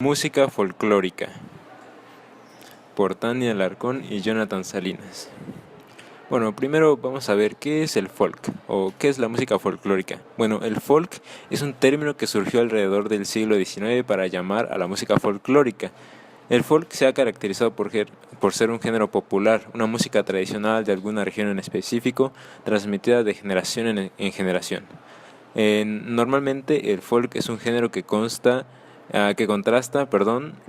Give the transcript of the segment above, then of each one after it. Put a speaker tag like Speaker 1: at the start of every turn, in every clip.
Speaker 1: Música folclórica, por Tania Alarcón y Jonathan Salinas. Bueno, primero vamos a ver qué es el folk o qué es la música folclórica. Bueno, el folk es un término que surgió alrededor del siglo XIX para llamar a la música folclórica. El folk se ha caracterizado por ser un género popular, una música tradicional de alguna región en específico, transmitida de generación en generación. Normalmente el folk es un género que contrasta,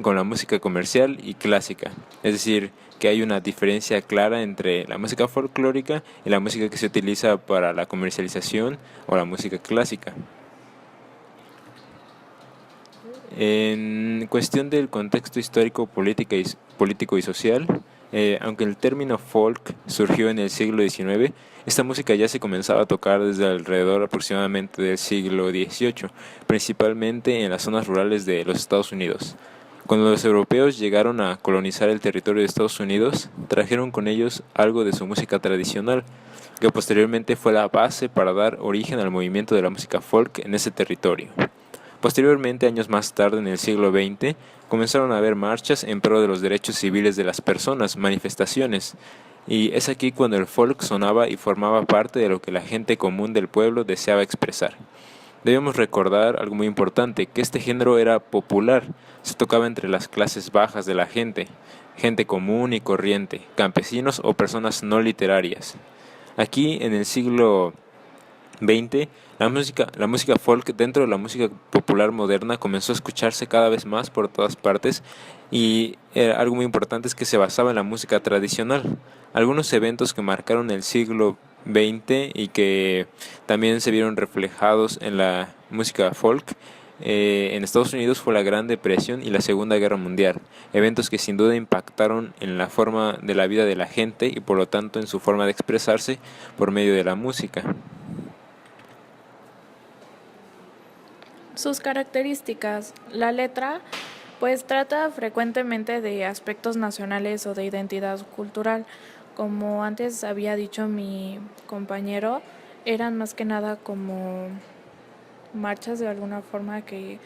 Speaker 1: con la música comercial y clásica. Es decir, que hay una diferencia clara entre la música folclórica y la música que se utiliza para la comercialización o la música clásica. En cuestión del contexto histórico, político y social, aunque el término folk surgió en el siglo XIX, esta música ya se comenzaba a tocar desde alrededor aproximadamente del siglo XVIII, principalmente en las zonas rurales de los Estados Unidos. Cuando los europeos llegaron a colonizar el territorio de Estados Unidos, trajeron con ellos algo de su música tradicional, que posteriormente fue la base para dar origen al movimiento de la música folk en ese territorio. Posteriormente, años más tarde, en el siglo XX, comenzaron a haber marchas en pro de los derechos civiles de las personas, manifestaciones, y es aquí cuando el folk sonaba y formaba parte de lo que la gente común del pueblo deseaba expresar. Debemos recordar algo muy importante, que este género era popular, se tocaba entre las clases bajas de la gente común y corriente, campesinos o personas no literarias. Aquí, en el siglo XX, la música folk dentro de la música popular moderna comenzó a escucharse cada vez más por todas partes y algo muy importante es que se basaba en la música tradicional. Algunos eventos que marcaron el siglo XX y que también se vieron reflejados en la música folk en Estados Unidos fue la Gran Depresión y la Segunda Guerra Mundial, eventos que sin duda impactaron en la forma de la vida de la gente y por lo tanto en su forma de expresarse por medio de la música.
Speaker 2: Sus características. La letra, pues trata frecuentemente de aspectos nacionales o de identidad cultural. Como antes había dicho mi compañero, eran más que nada como marchas de alguna forma que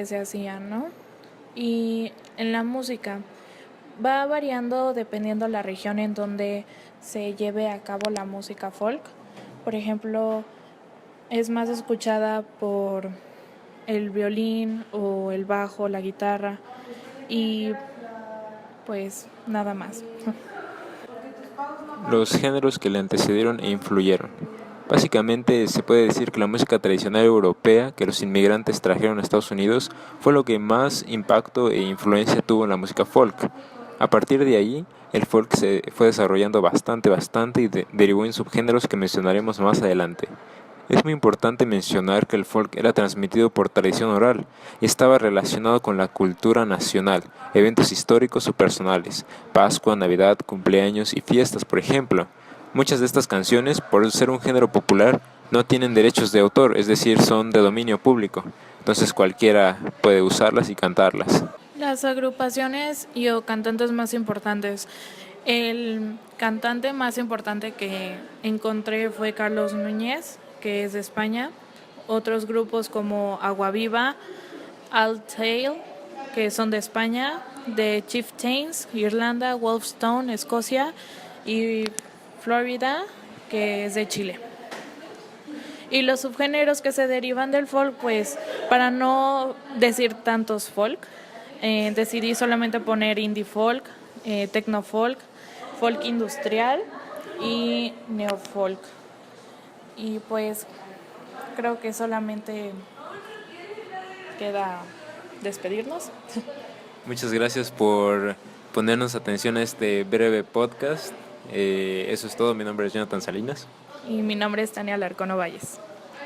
Speaker 2: se hacían, ¿no? Y en la música va variando dependiendo la región en donde se lleve a cabo la música folk. Por ejemplo, es más escuchada por el violín o el bajo, la guitarra y pues nada más.
Speaker 1: Los géneros que le antecedieron e influyeron. Básicamente se puede decir que la música tradicional europea que los inmigrantes trajeron a Estados Unidos fue lo que más impacto e influencia tuvo en la música folk. A partir de ahí, el folk se fue desarrollando bastante y derivó en subgéneros que mencionaremos más adelante. Es muy importante mencionar que el folk era transmitido por tradición oral y estaba relacionado con la cultura nacional, eventos históricos o personales, Pascua, Navidad, cumpleaños y fiestas, por ejemplo. Muchas de estas canciones, por ser un género popular, no tienen derechos de autor, es decir, son de dominio público. Entonces cualquiera puede usarlas y cantarlas.
Speaker 2: Las agrupaciones y o cantantes más importantes. El cantante más importante que encontré fue Carlos Núñez, que es de España. Otros grupos como Agua Viva, Altail, que son de España, The Chieftains, Irlanda, Wolfstone, Escocia y Florida, que es de Chile. Y los subgéneros que se derivan del folk, pues para no decir tantos folk, decidí solamente poner indie folk, techno folk, folk industrial y neofolk. Y pues creo que solamente queda despedirnos.
Speaker 1: Muchas gracias por ponernos atención a este breve podcast. Eso es todo, mi nombre es Jonathan Salinas.
Speaker 2: Y mi nombre es Tania Alarcón Valles.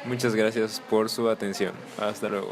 Speaker 1: Muchas gracias por su atención. Hasta luego.